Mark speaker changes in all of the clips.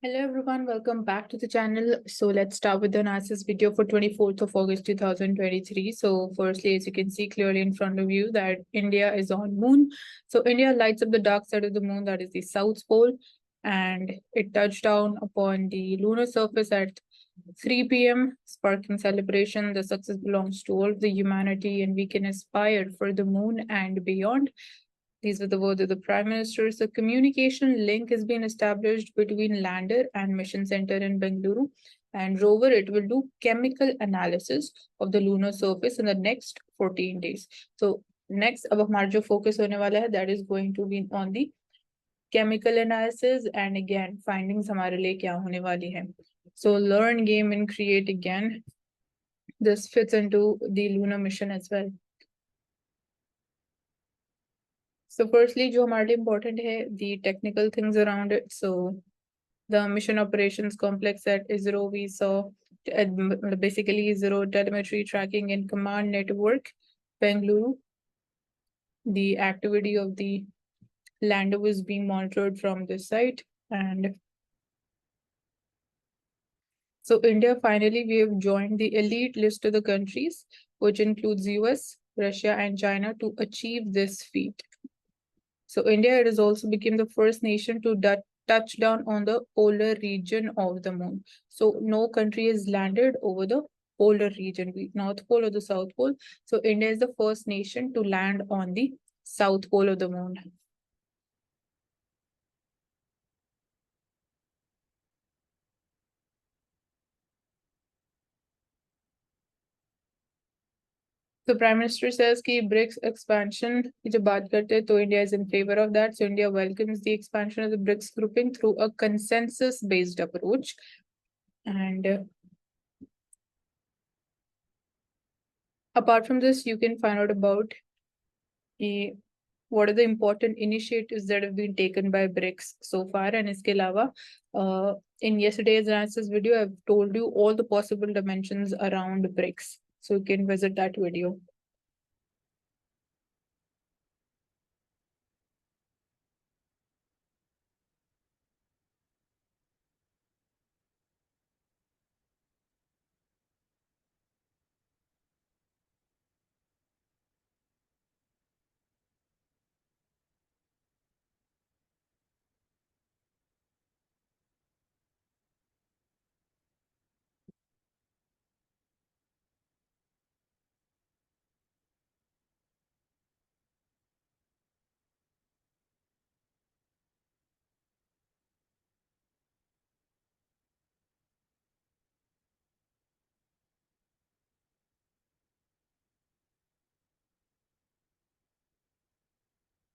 Speaker 1: Hello everyone, welcome back to the channel. So let's start with the analysis video for 24th of August 2023. So firstly, as you can see clearly in front of you that India is on moon. So India lights up the dark side of the moon, that is the South Pole, and it touched down upon the lunar surface at 3 p.m., sparking celebration. The success belongs to all of the humanity and we can aspire for the moon and beyond. These were the words of the Prime Minister. So, communication link has been established between lander and mission center in Bengaluru. And rover, it will do chemical analysis of the lunar surface in the next 14 days. So, next, अब हमारा जो focus होने वाला है, that is going to be on the chemical analysis. And again, findings हमारे लिए क्या होने वाली है. So, learn, game, and create again. This fits into the lunar mission as well. So firstly, जो हमारे लिए important है, the technical things around it. So the mission operations complex at ISRO, we saw basically ISRO telemetry tracking and command network, Bengaluru. The activity of the lander was being monitored from this site. And so India, finally, we have joined the elite list of the countries, which includes US, Russia, and China to achieve this feat. So India, it has also become the first nation to touch down on the polar region of the moon. So no country has landed over the polar region, North Pole or the South Pole. So India is the first nation to land on the South Pole of the moon. So Prime Minister says कि BRICS expansion की जब बात करते हैं तो India is in favor of that. So India welcomes the expansion of the BRICS grouping through a consensus-based approach. And apart from this, you can find out about what are the important initiatives that have been taken by BRICS so far. And iske alawa, in yesterday's analysis video, I've told you all the possible dimensions around BRICS. So you can visit that video.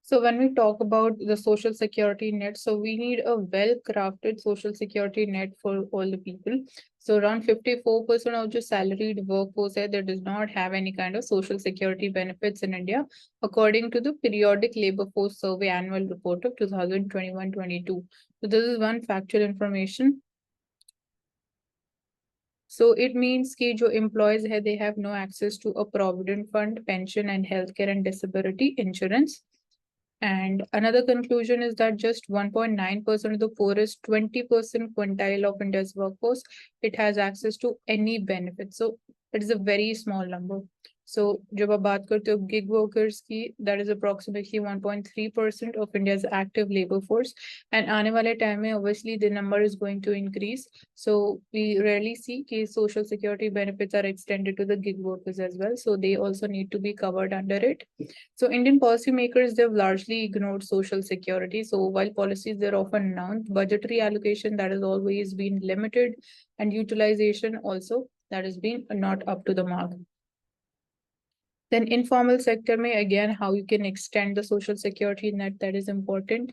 Speaker 1: So when we talk about the social security net, so we need a well-crafted social security net for all the people. So around 54% of the salaried workforce that does not have any kind of social security benefits in India, according to the periodic labor force survey annual report of 2021-22. So this is one factual information. So it means कि जो employees है, they have no access to a provident fund, pension and healthcare and disability insurance. And another conclusion is that just 1.9% of the poorest 20% quintile of India's workforce, it has access to any benefit. So it is a very small number. So जब आप बात करते हो gig workers की, that is approximately 1.3% of India's active labor force. And आने वाले time में obviously the number is going to increase. So we rarely see कि social security benefits are extended to the gig workers as well. So they also need to be covered under it. So Indian policymakers, they've largely ignored social security. So while policies they're often announced, budgetary allocation that has always been limited, and utilization also that has been not up to the mark. Then informal sector may again how you can extend the social security net, that is important.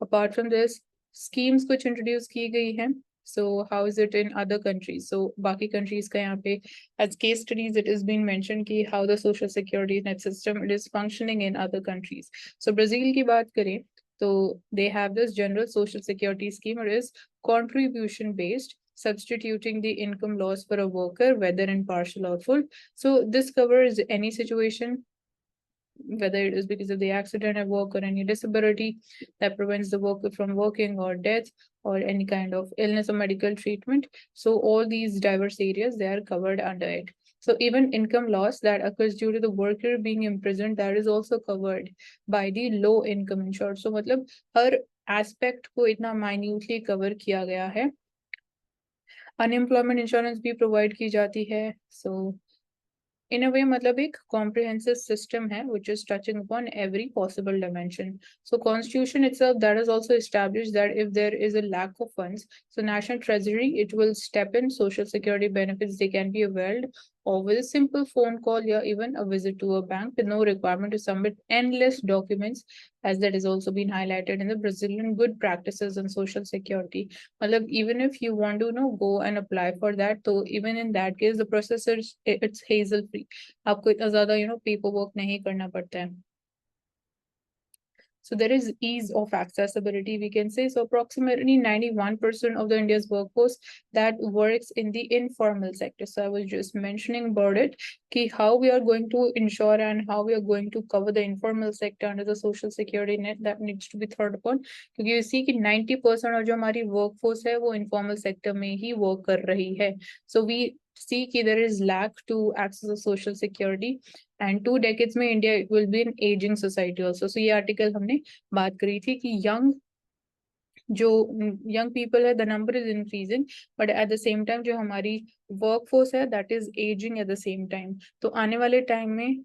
Speaker 1: Apart from this, schemes which introduce की गई हैं. So how is it in other countries? So बाकी countries का यहाँ पे as case studies it has been mentioned कि how the social security net system it is functioning in other countries. So Brazil की बात करें तो they have this general social security scheme. It is contribution based, substituting the income loss for a worker, whether in partial or full. So this covers any situation whether it is because of the accident at work or any disability that prevents the worker from working, or death, or any kind of illness or medical treatment. So all these diverse areas, they are covered under it. So even income loss that occurs due to the worker being imprisoned, that is also covered by the low income insured. So मतलब हर aspect को इतना minutely cover किया गया है. Unemployment insurance भी provide की जाती है. So in a way, मतलब एक comprehensive system है which is touching upon every possible dimension. So constitution itself, that is also established that if there is a lack of funds, so national treasury, it will step in. Social security benefits, they can be availed or with a simple phone call or even a visit to a bank with no requirement to submit endless documents, as that has also been highlighted in the Brazilian good practices on social security. मतलब even if you want to go and apply for that, so even in that case the process is it's hassle free. आपको इतना ज़्यादा paper work नहीं करना पड़ता है. So there is ease of accessibility, we can say. So approximately 91% of the India's workforce that works in the informal sector. So I was just mentioning about it, ki how we are going to ensure and how we are going to cover the informal sector under the social security net, that needs to be thought upon. Because you see कि 90% of जो हमारी workforce है वो informal sector में ही work कर रही है. So we see कि there is lack to access the social security. And 2 decades में India will be an aging society also. So ये article हमने बात करी थी कि जो young people है, the number is increasing, but at the same time जो हमारी workforce है, that is aging at the same time. तो आने वाले time में,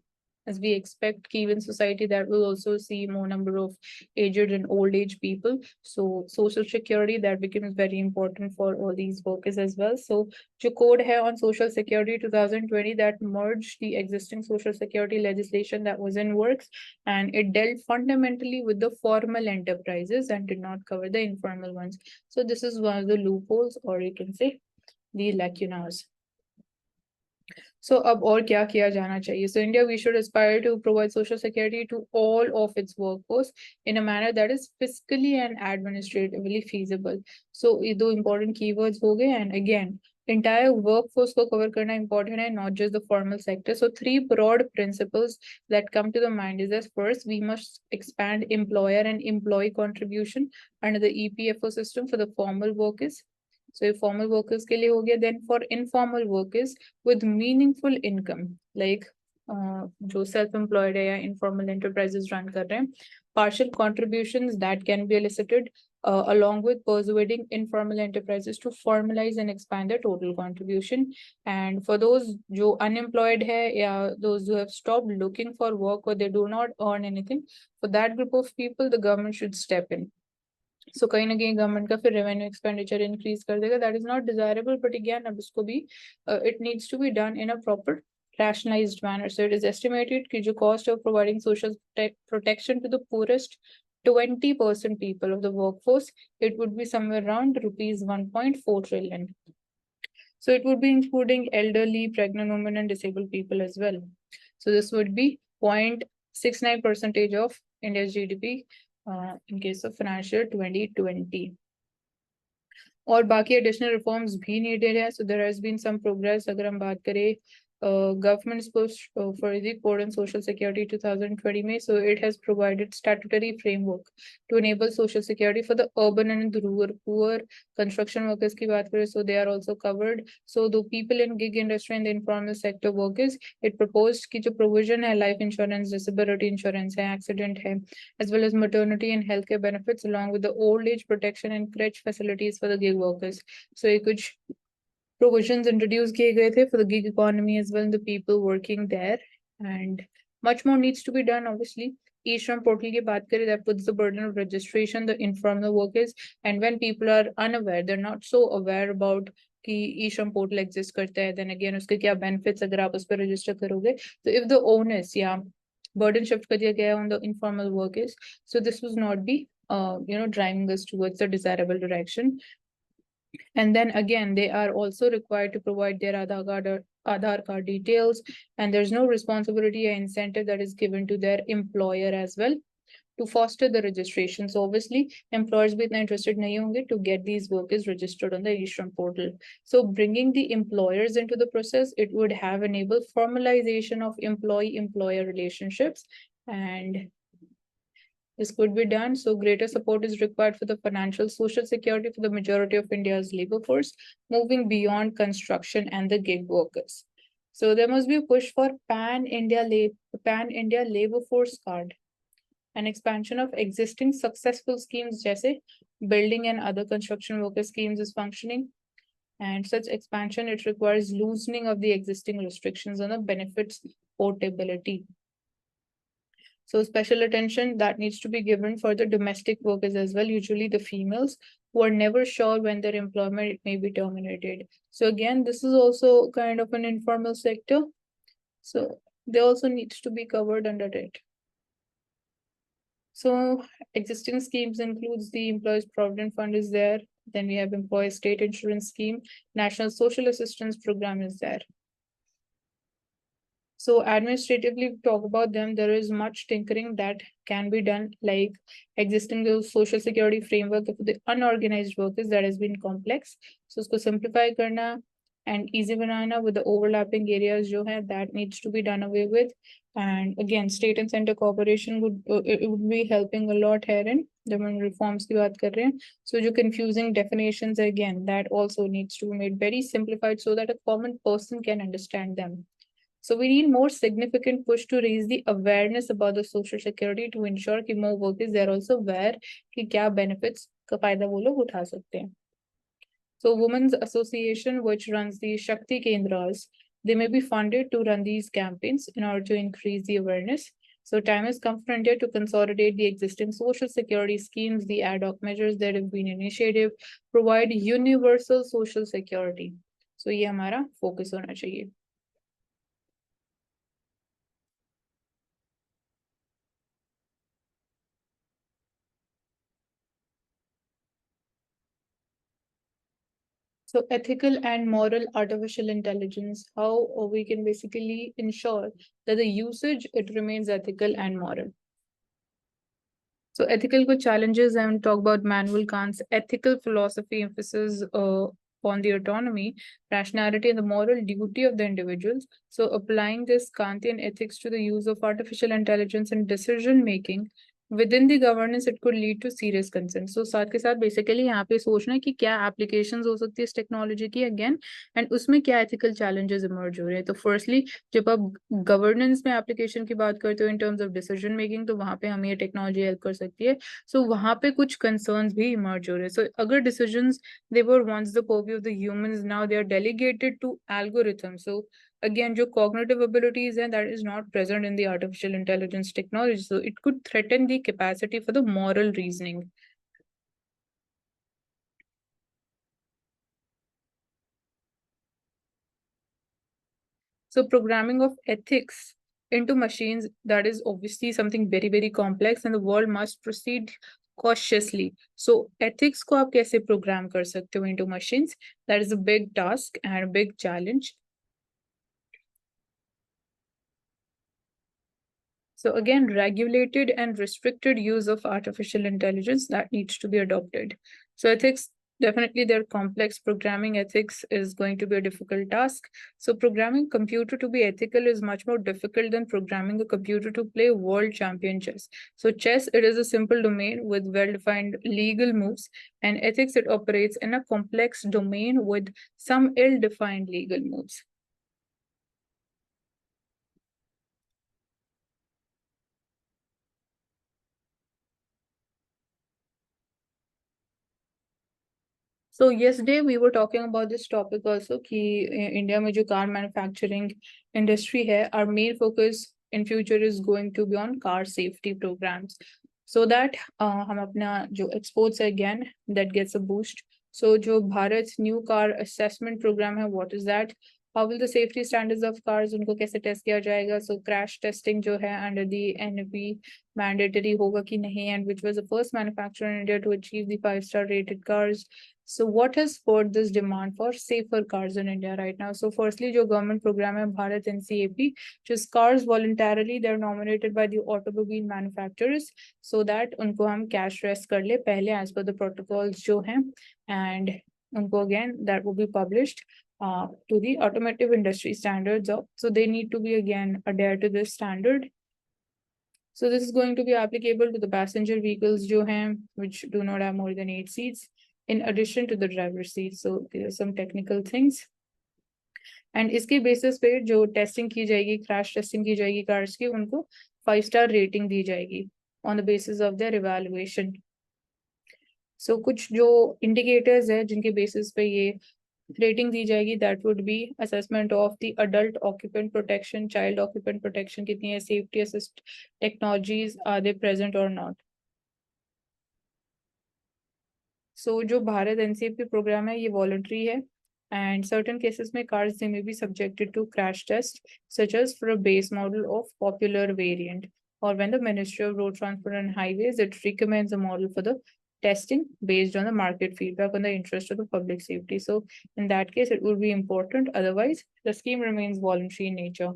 Speaker 1: as we expect even society that will also see more number of aged and old age people. So social security, that becomes very important for all these workers as well. So जो code है on social security 2020, that merged the existing social security legislation that was in works, and it dealt fundamentally with the formal enterprises and did not cover the informal ones. So this is one of the loopholes, or you can say the lacunas. So अब और क्या किया जाना चाहिए? So India, we should aspire to provide social security to all of its workforce in a manner that is fiscally and administratively feasible. So ये दो important keywords हो गए, and again entire workforce को cover करना important है, not just the formal sector. So 3 broad principles that come to the mind is that first, we must expand employer and employee contribution under the EPFO system for the formal workers. So formal workers के लिए हो गया. Then for informal workers with meaningful income, like जो self-employed है या informal enterprises run कर रहे हैं, partial contributions that can be elicited along with persuading informal enterprises to formalize and expand their total contribution. And for those जो unemployed है या those who have stopped looking for work or they do not earn anything, for that group of people the government should step in. So कहीं ना कहीं government का फिर revenue expenditure increase कर देगा. That is not desirable, but again अब इसको भी it needs to be done in a proper rationalized manner. So it is estimated कि जो cost of providing social protection to the poorest 20% people of the workforce, it would be somewhere around rupees 1.4 trillion. So it would be including elderly, pregnant women and disabled people as well. So this would be 0.69% of India's GDP in case of financial 2020. और बाकी additional reforms भी needed है. So there has been some progress. अगर हम बात करें government's push for the Code on Social Security 2020 में, so it has provided statutory framework to enable social security for the urban and the rural poor. Construction workers की बात करें, so they are also covered. So the people in gig industry and the informal sector workers, it proposed कि जो provision है life insurance, disability insurance है, accident है, as well as maternity and healthcare benefits, along with the old age protection and crèche facilities for the gig workers. So ये कुछ provisions introduced किए गए थे for the gig economy as well, and the people working there, and much more needs to be done. Obviously, e-shram portal की बात करें, that puts the burden of registration the informal workers, and when people are unaware, they're not so aware about कि e-shram portal exist करता है, then again उसके क्या benefits अगर आप उस पर register करोगे. So if the onus या burden shift कर दिया गया on the informal workers, so this was not be driving us towards the desirable direction. And then again, they are also required to provide their Aadhaar card details, and there's no responsibility or incentive that is given to their employer as well to foster the registration. So obviously, employers भी इतना interested नहीं होंगे to get these workers registered on the e-shram portal. So bringing the employers into the process, it would have enabled formalization of employee-employer relationships and this could be done. So greater support is required for the financial social security for the majority of India's labor force, moving beyond construction and the gig workers. So there must be a push for pan India labor force card, an expansion of existing successful schemes, जैसे building and other construction worker schemes is functioning. And such expansion, it requires loosening of the existing restrictions on the benefits portability. So special attention that needs to be given for the domestic workers as well, usually the females who are never sure when their employment may be terminated. So again, this is also kind of an informal sector. So they also needs to be covered under it. So existing schemes includes the Employees Provident Fund is there. Then we have Employee State Insurance Scheme, National Social Assistance Program is there. So administratively, we talk about them, there is much tinkering that can be done, like existing the social security framework for the unorganized workers that has been complex. So usko simplify karna and easy banana with the overlapping areas jo hai, that needs to be done away with. And again, state and center cooperation it would be helping a lot herein. जब हम reforms की बात कर रहे हैं, so जो confusing definitions again, that also needs to be made very simplified so that a common person can understand them. So we need more significant push to raise the awareness about the social security to ensure कि more workers they are also aware कि क्या benefits का फायदा वो लोग उठा सकते हैं. So Women's Association, which runs the Shakti Kendras, they may be funded to run these campaigns in order to increase the awareness. So time has come for India to consolidate the existing social security schemes, the ad hoc measures that have been initiated, provide universal social security. So ये हमारा focus होना चाहिए. So ethical and moral artificial intelligence, how we can basically ensure that the usage, it remains ethical and moral. So ethical challenges, and talk about Manuel Kant's ethical philosophy emphasis on the autonomy, rationality, and the moral duty of the individuals. So applying this Kantian ethics to the use of artificial intelligence and decision making within the governance, it could lead to serious concerns. So साथ के साथ basically यहाँ पे सोचना है कि क्या applications हो सकती है इस technology की again, and उसमें क्या ethical challenges emerge हो रहे हैं. तो firstly, जब आप governance में application की बात करते हो in terms of decision making, तो वहाँ पे हमें ये technology help कर सकती है. So वहाँ पे कुछ concerns भी emerge हो रहे हैं. So अगर decisions they were once the purview of the humans, now they are delegated to algorithms. So again, जो cognitive abilities and that is not present in the artificial intelligence technology. So it could threaten the capacity for the moral reasoning. So programming of ethics into machines, that is obviously something very, very complex and the world must proceed cautiously. So ethics को आप कैसे program कर सकते हो into machines? That is a big task and a big challenge. So again, regulated and restricted use of artificial intelligence that needs to be adopted. So ethics, definitely they're complex. Programming ethics is going to be a difficult task. So programming computer to be ethical is much more difficult than programming a computer to play world champion chess. So chess, it is a simple domain with well-defined legal moves, and ethics, it operates in a complex domain with some ill-defined legal moves. So yesterday we were talking about this topic also कि India में जो car manufacturing industry है, our main focus in future is going to be on car safety programs, so that हम अपना जो exports है again that gets a boost. So जो Bharat new car assessment program है, what is that? How will the safety standards of cars उनको कैसे test किया जाएगा? So crash testing जो है under the NP mandatory होगा कि नहीं, and which was the first manufacturer in India to achieve the 5-star rated cars. So what has spurred this demand for safer cars in India right now? So firstly, जो government program है Bharat NCAP, just cars voluntarily they're nominated by the automobile manufacturers so that उनको हम cash rest कर ले पहले as per the protocols जो हैं, and उनको again that will be published to the automotive industry standards of, so they need to be again adhere to this standard. So this is going to be applicable to the passenger vehicles जो हैं which do not have more than 8 seats in addition to the driver's seat. So there are some technical things. And इसके basis पे जो testing की जाएगी, crash testing की जाएगी cars की, उनको 5 स्टार रेटिंग दी जाएगी on the basis of their evaluation. So कुछ जो इंडिकेटर्स है जिनके बेसिस पे ये रेटिंग दी जाएगी, that would be assessment of the adult occupant protection, child occupant protection कितनी है, safety assist technologies are they present और नॉट. सो जो भारत एनसीएपी प्रोग्राम है ये वॉलंटरी है. And certain cases में cars they may be subjected to crash test, such as for a base model of popular variant, or when the Ministry of Road Transport and Highways it recommends a model for the testing based on the market feedback on the interest of the public safety. So in that case, it will be important. Otherwise, the scheme remains voluntary in nature.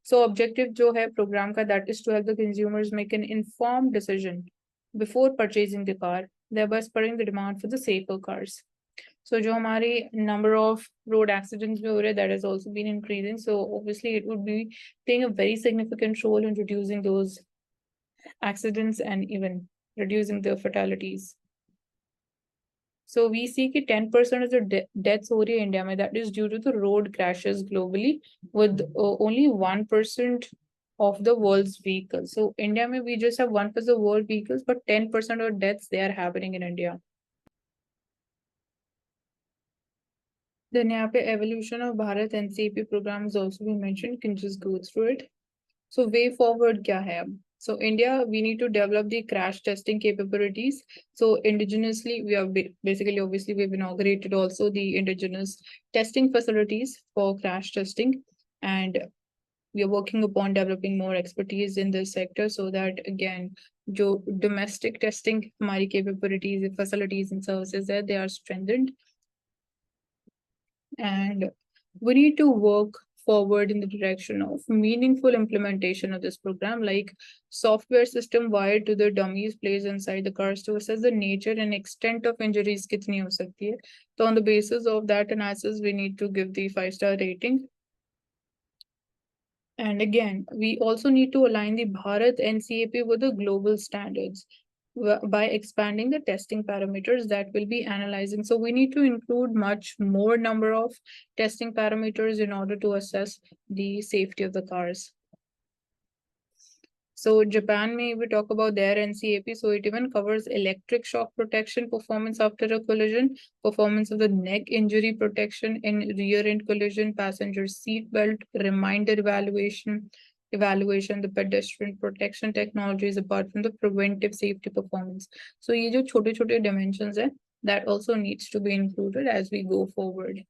Speaker 1: So objective जो है program का, that is to help the consumers make an informed decision before purchasing the car, thereby spurring the demand for the safer cars. So जो हमारी number of road accidents भी हो रहे, that has also been increasing. So obviously it would be playing a very significant role in reducing those accidents and even reducing the fatalities. So we see कि 10% of the deaths हो रही है India में, that is due to the road crashes globally, with only 1% of the world's vehicles. So India में we just have 1% of world vehicles, but 10% of deaths they are happening in India. Then यहाँ पे evolution of Bharat NCP program is also been mentioned. Can just go through it. So way forward क्या है अब? So India, we need to develop the crash testing capabilities. So indigenously, we have basically, obviously, we've inaugurated also the indigenous testing facilities for crash testing, and we are working upon developing more expertise in this sector so that again, जो domestic testing हमारी capabilities, facilities and services there, they are strengthened. And we need to work forward in the direction of meaningful implementation of this program, like software system wired to the dummies placed inside the cars to assess the nature and extent of injuries kitni ho sakti hai. So on the basis of that analysis, we need to give the 5-star rating. And again, we also need to align the Bharat NCAP with the global standards by expanding the testing parameters that will be analyzing. So we need to include much more number of testing parameters in order to assess the safety of the cars. So Japan, may we talk about their NCAP, so it even covers electric shock protection, performance after a collision, performance of the neck injury protection in rear end collision, passenger seat belt, reminder evaluation, the pedestrian protection technologies apart from the preventive safety performance. So ये जो छोटे-छोटे dimensions है, that also needs to be included as we go forward.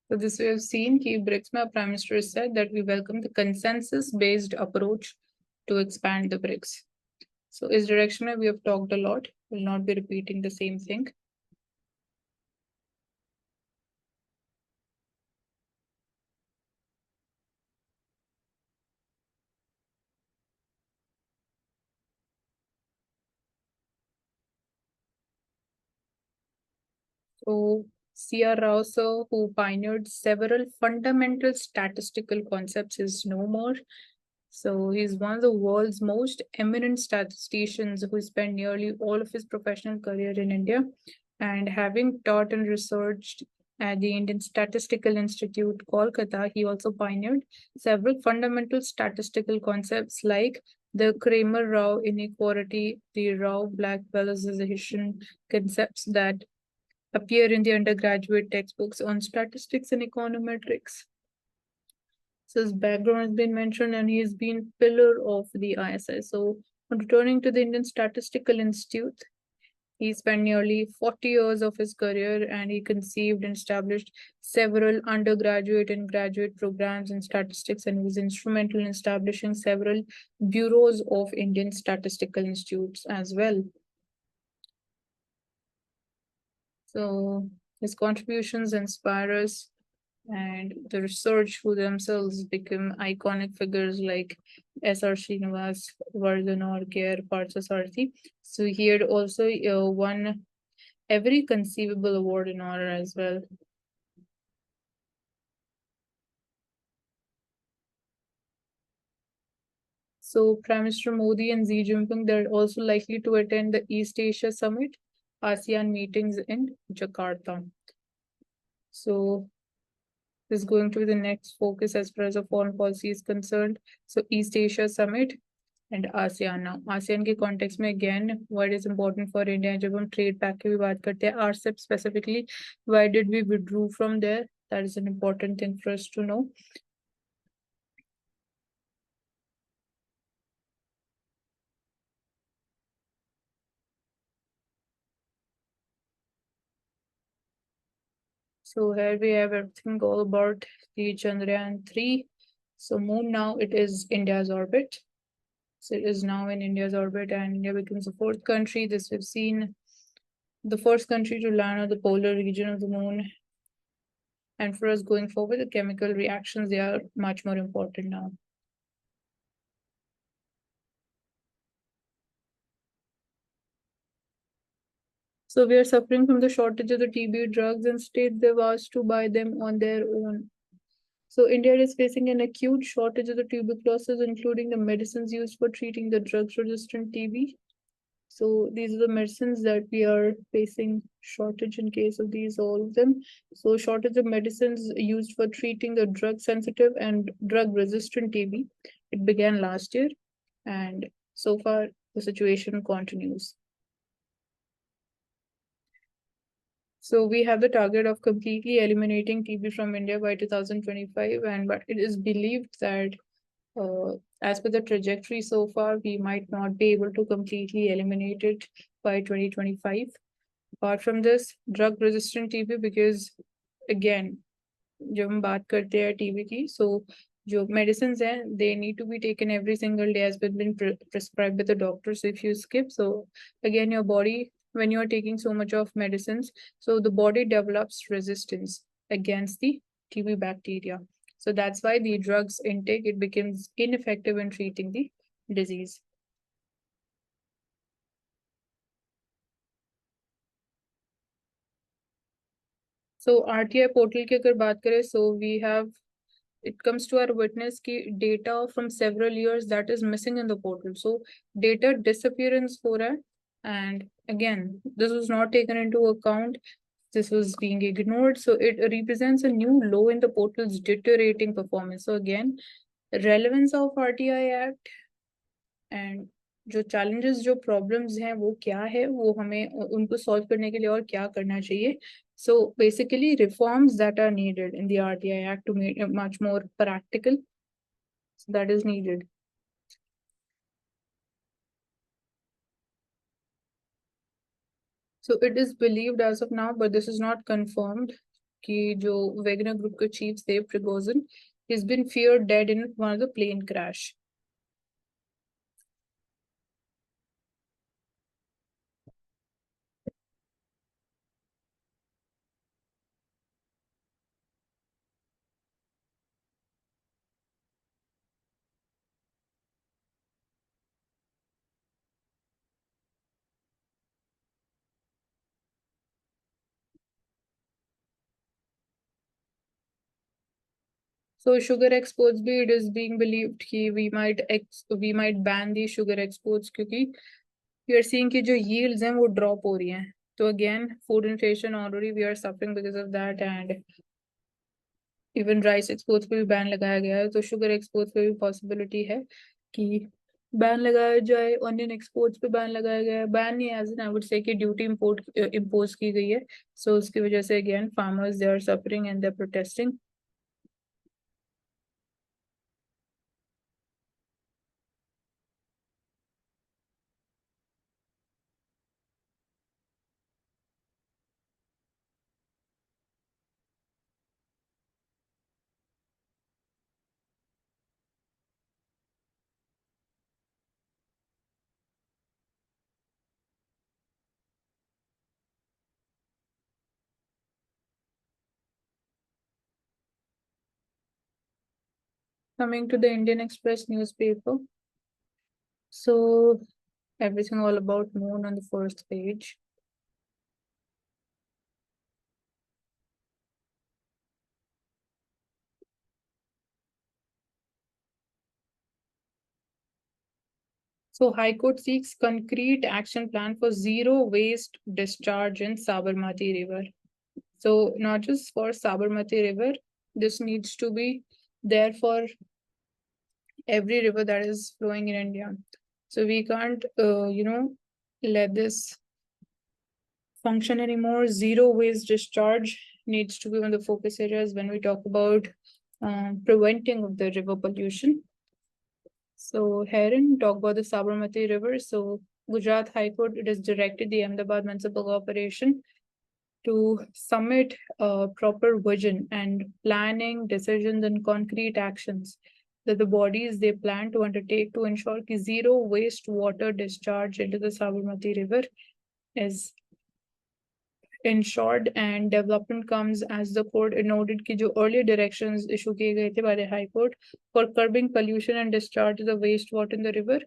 Speaker 1: So this we have seen कि BRICS में Prime Minister has said that we welcome the consensus-based approach to expand the BRICS. So इस direction में we have talked a lot. Will not be repeating the same thing. So C.R. Rao sir, who pioneered several fundamental statistical concepts, is no more. So he's one of the world's most eminent statisticians who spent nearly all of his professional career in India, and having taught and researched at the Indian Statistical Institute, Kolkata, he also pioneered several fundamental statistical concepts like the Kramer-Rao inequality, the Rao-Black valorization concepts that appear in the undergraduate textbooks on statistics and econometrics. So his background has been mentioned, and he has been pillar of the ISI. So on returning to the Indian Statistical Institute, he spent nearly 40 years of his career, and he conceived and established several undergraduate and graduate programs in statistics, and was instrumental in establishing several bureaus of Indian Statistical Institutes as well. So his contributions inspire us, and the research who themselves become iconic figures like S.R. Srinivas, Vardhan or K.R. Parthasarathi. So he had also won every conceivable award and honor as well. So Prime Minister Modi and Xi Jinping, they're also likely to attend the East Asia Summit, ASEAN meetings in Jakarta. So this is going to be the next focus as far as the foreign policy is concerned. So East Asia Summit and ASEAN. Now ASEAN के context में again what is important for India, जब हम trade pact की भी बात करते हैं, RCEP specifically, why did we withdraw from there? That is an important thing for us to know. So here we have everything all about the Chandrayaan-3. So moon now it is India's orbit. So it is now in India's orbit and India becomes the fourth country. This we've seen, the first country to land on the polar region of the moon. And for us going forward, the chemical reactions, they are much more important now. So we are suffering from the shortage of the TB drugs and states they've asked to buy them on their own. So India is facing an acute shortage of the tuberculosis, including the medicines used for treating the drugs-resistant TB. So these are the medicines that we are facing shortage in case of these, all of them. So shortage of medicines used for treating the drug-sensitive and drug-resistant TB. It began last year, and so far the situation continues. So we have the target of completely eliminating TB from India by 2025, and but it is believed that as per the trajectory so far, we might not be able to completely eliminate it by 2025. Apart from this, drug-resistant TB, because again, जब हम बात करते हैं TB की, so जो medicines हैं, they need to be taken every single day as been prescribed by the doctor. So if you skip, so again your body, when you are taking so much of medicines, so the body develops resistance against the TB bacteria. So that's why the drugs intake, it becomes ineffective in treating the disease. So RTI portal की अगर बात करें, so we have, it comes to our witness ki data from several years that is missing in the portal. So data disappearance हो रहा है, and again this was not taken into account. This was being ignored, so it represents a new low in the portal's deteriorating performance. So again, relevance of RTI Act and जो challenges, जो problems हैं वो क्या है, वो हमें उनको solve करने के लिए और क्या करना चाहिए. So basically reforms that are needed in the RTI Act to make it much more practical. So that is needed. So it is believed as of now, but this is not confirmed, कि जो Wagner Group के chief Dave Prigozhin has been feared dead in one of the plane crash. So sugar exports भी, it is being believed कि we might ban the sugar exports क्योंकि we are seeing कि जो yields हैं वो drop हो रही हैं. So again, food inflation already we are suffering because of that, and even rice exports पे भी ban लगाया गया है. तो sugar exports पे भी possibility है कि ban लगाया जाए. Onion exports पे ban लगाया गया है. Ban नहीं, as in I would say कि duty impose की गई है. So उसकी वजह से again farmers, they are suffering and they're protesting. Coming to the Indian Express newspaper. So everything all about moon on the first page. So High Court seeks concrete action plan for zero waste discharge in Sabarmati River. So not just for Sabarmati River, this needs to be there for every river that is flowing in India. So we can't, let this function anymore. Zero waste discharge needs to be one of the focus areas when we talk about preventing of the river pollution. So herein talk about the Sabarmati River. So Gujarat High Court, it has directed the Ahmedabad Municipal Corporation to submit a proper vision and planning decisions and concrete actions that the bodies they plan to undertake to ensure that zero wastewater discharge into the Sabarmati River is ensured, and development comes as the court noted कि जो earlier directions issue किए गए थे by the High Court for curbing pollution and discharge of the wastewater in the river,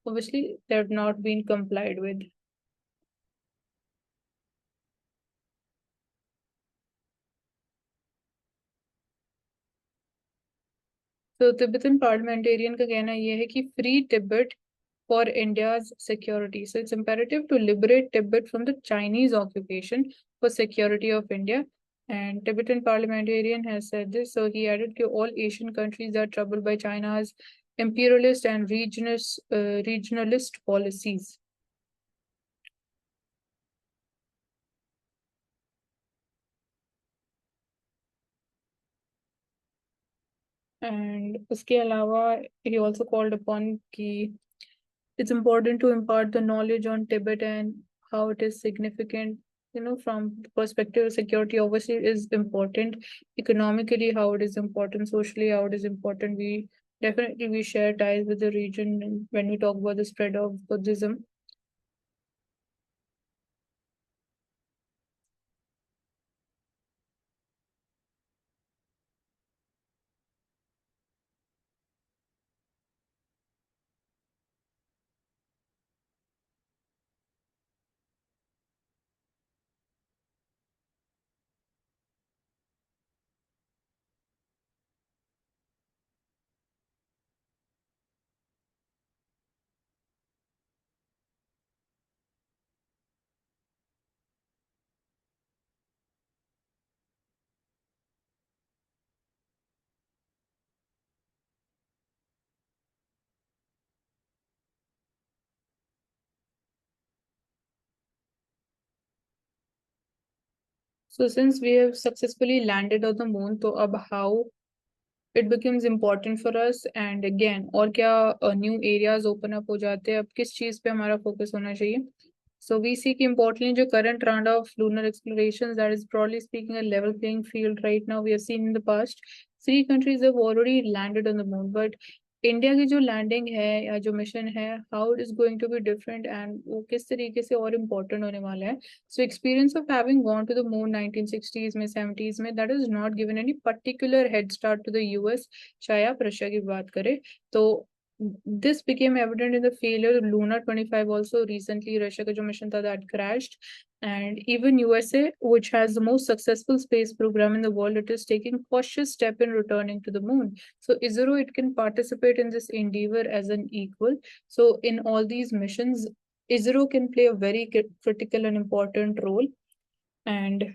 Speaker 1: obviously they have not been complied with. So Tibetan parliamentarian का कहना ये है कि free Tibet for India's security. So it's imperative to liberate Tibet from the Chinese occupation for security of India. And Tibetan parliamentarian has said this. So he added that all Asian countries are troubled by China's imperialist and regionalist policies. And उसके अलावा he also called upon कि it's important to impart the knowledge on Tibet and how it is significant, from the perspective of security, obviously is important. Economically, how it is important, socially, how it is important. We share ties with the region when we talk about the spread of Buddhism. So since we have successfully landed on the moon, so ab how it becomes important for us, and again और क्या new areas open up हो जाते हैं, अब किस चीज पे हमारा focus होना चाहिए. So we see कि importantly जो current round of lunar explorations, that is broadly speaking a level playing field right now. We have seen in the past 3 countries have already landed on the moon, but India की जो landing है या जो mission है, how it is going to be different and वो किस तरीके से और इम्पोर्टेंट होने वाला है. So experience of having gone to the moon 1960s में 70s में, that is not given any particular head start to the US. चाहे आप रशिया की बात करें तो this became evident in the failure of Luna 25 also recently. Russia ka jo mission tha that crashed, and even USA, which has the most successful space program in the world, it is taking cautious step in returning to the moon. So ISRO, it can participate in this endeavor as an equal. So in all these missions, ISRO can play a very critical and important role. And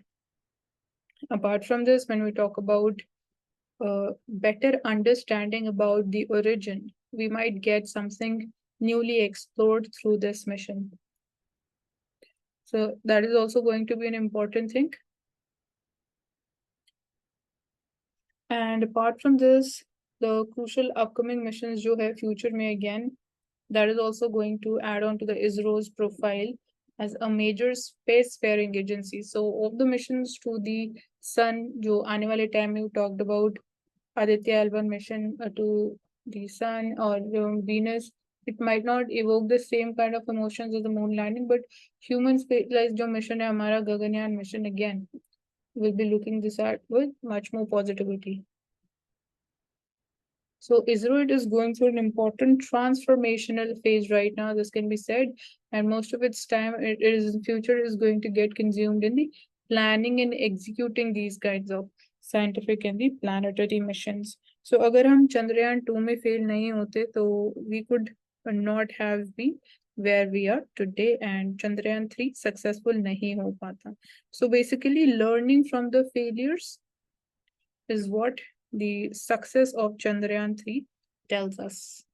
Speaker 1: apart from this, when we talk about better understanding about the origin, we might get something newly explored through this mission. So that is also going to be an important thing. And apart from this, the crucial upcoming missions जो है future में, again, that is also going to add on to the ISRO's profile as a major spacefaring agency. So of the missions to the sun, जो आने वाले time में talked about Aditya L1 mission to the sun or Venus, it might not evoke the same kind of emotions as the moon landing, but human spaceflight जो mission है हमारा Gaganyaan mission, again will be looking this at with much more positivity. So Israel is going through an important transformational phase right now, this can be said, and most of its time it is future is going to get consumed in the planning and executing these kinds of scientific and the planetary missions. So अगर हम चंद्रयान 2 में fail नहीं होते तो we could not have been where we are today, and Chandrayaan 3 successful नहीं हो पाता. So basically learning from the failures is what the success of Chandrayaan 3 tells us.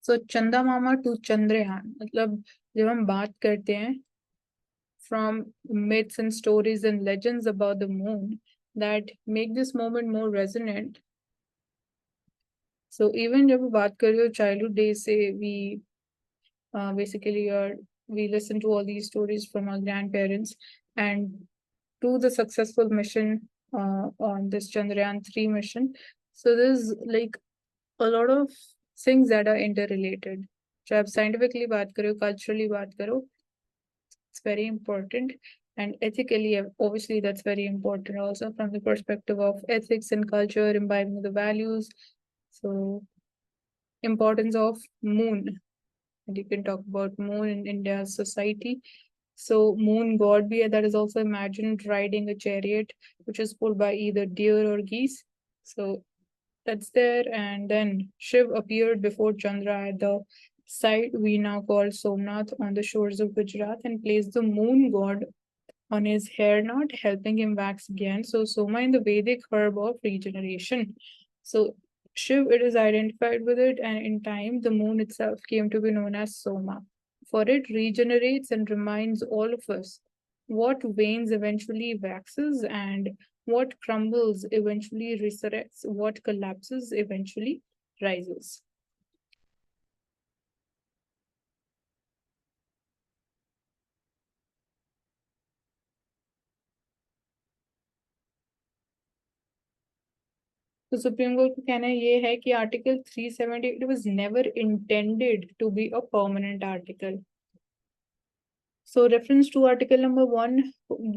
Speaker 1: So Chanda Mama to Chandrayaan, मतलब जब हम बात करते हैं from myths and stories and legends about the moon that make this moment more resonant. So even जब बात कर रहे हो childhood days से we basically we listen to all these stories from our grandparents, and to the successful mission on this Chandrayaan 3 mission. So there's like a lot of things that are interrelated. चाहे आप scientifically बात करो, culturally बात करो, it's very important. And ethically, obviously, that's very important also from the perspective of ethics and culture, imbibing the values. So, importance of moon. And you can talk about moon in India's society. So, moon god bhi that is also imagined riding a chariot, which is pulled by either deer or geese. So, that's there. And then Shiv appeared before Chandra at the site we now call Somnath on the shores of Gujarat and placed the moon god on his hair knot, helping him wax again. So Soma in the Vedic herb of regeneration. So Shiv, it is identified with it, and in time, the moon itself came to be known as Soma. For it regenerates and reminds all of us what wanes eventually waxes, and what crumbles eventually resurrects, what collapses eventually rises. तो supreme court का कहना ये है कि article 370 it was never intended to be a permanent article. So reference to article number 1,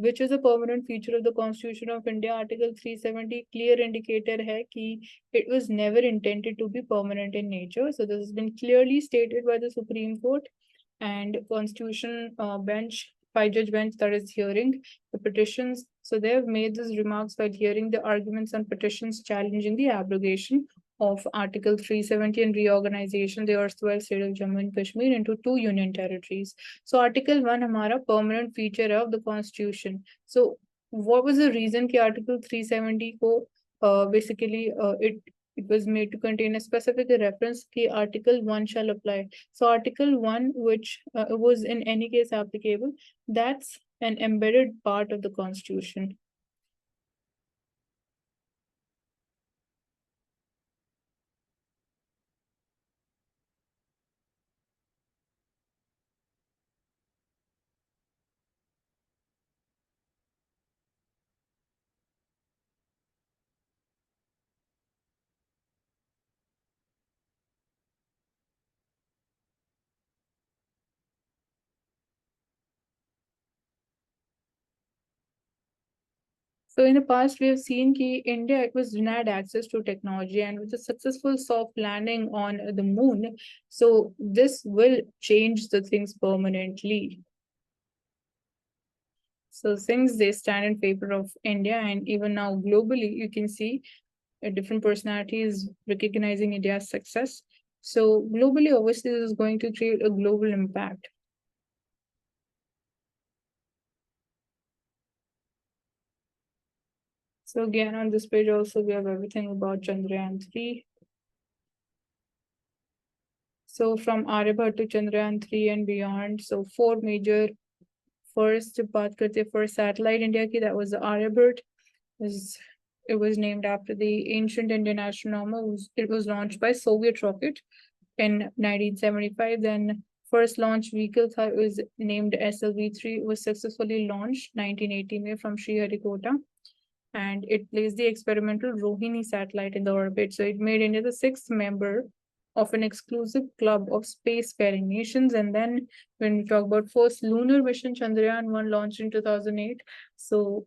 Speaker 1: which is a permanent feature of the Constitution of India, article 370 clear indicator hai ki it was never intended to be permanent in nature. So this has been clearly stated by the Supreme Court, and Constitution bench, 5-judge bench that is hearing the petitions. So they have made these remarks while hearing the arguments on petitions challenging the abrogation of Article 370 and reorganization the erstwhile state of Jammu and Kashmir into 2 union territories. So Article 1 हमारा permanent feature of the Constitution. So what was the reason कि Article 370 को basically it was made to contain a specific reference कि Article 1 shall apply. So Article 1, which was in any case applicable, that's an embedded part of the Constitution. So in the past, we have seen that India, it was denied access to technology, and with the successful soft landing on the moon, so this will change the things permanently. So things they stand in favor of India, and even now globally, you can see different personalities recognizing India's success. So globally, obviously, this is going to create a global impact. So again, on this page also, we have everything about Chandrayaan 3. So from Aryabhat to Chandrayaan 3 and beyond, so 4 major. First, बात करते for satellite India की, that was the Aryabhat. It was named after the ancient Indian astronomer. It was launched by Soviet rocket in 1975. Then First launch vehicle was named SLV-3, was successfully launched 1980 May from Sriharikota, and it placed the experimental Rohini satellite in the orbit. So it made India the sixth member of an exclusive club of spacefaring nations. And then when we talk about first lunar mission, Chandrayaan-1 launched in 2008. So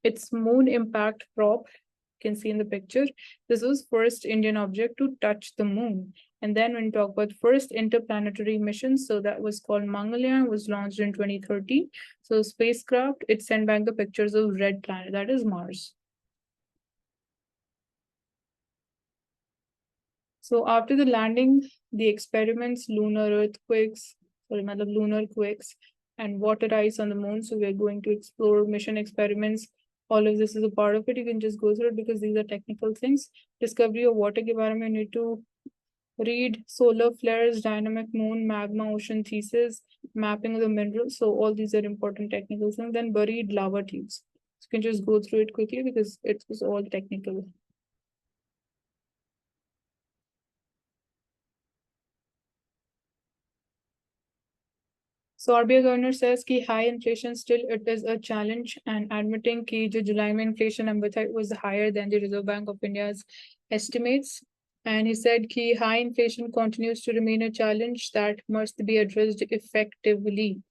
Speaker 1: its moon impact probe, you can see in the picture, this was first Indian object to touch the moon. And then when we talk about first interplanetary mission, so that was called Mangalyaan, was launched in 2013. So spacecraft, it sent back the pictures of red planet, that is Mars. So after the landing, the experiments, lunar quakes and water ice on the moon. So we're going to explore mission experiments. All of this is a part of it. You can just go through it because these are technical things. Discovery of water के बारे में you need to read solar flares, dynamic moon, magma ocean thesis, mapping of the minerals. So all these are important technical things. Then buried lava tubes. So you can just go through it quickly because it was all technical. So RBI governor says कि high inflation still it is a challenge, and admitting कि जो July में inflation number था was higher than the Reserve Bank of India's estimates. And he said कि high inflation continues to remain a challenge that must be addressed effectively.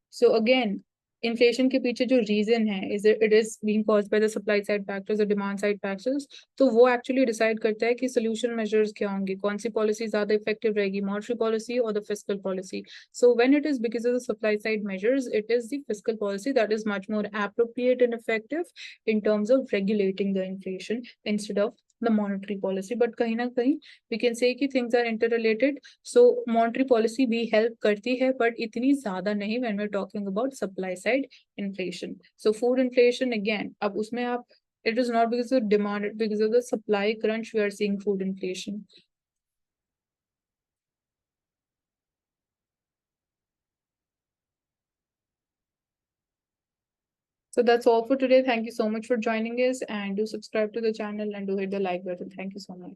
Speaker 1: So again, inflation के पीछे जो reason है is it is being caused by the supply side factors or demand side factors. तो वो actually decide करता है कि solution measures क्या होंगे, कौन सी policy ज़्यादा effective रहेगी, monetary policy or the fiscal policy. So when it is because of the supply side measures, it is the fiscal policy that is much more appropriate and effective in terms of regulating the inflation instead of the monetary policy. But कहीं ना कहीं we can say कि things are interrelated. So monetary policy भी help करती है, but इतनी ज़्यादा नहीं when we're talking about supply side inflation. So food inflation again, अब उसमें आप it is not because of demand, because of the supply crunch we are seeing food inflation. So that's all for today. Thank you so much for joining us, and do subscribe to the channel and do hit the like button. Thank you so much.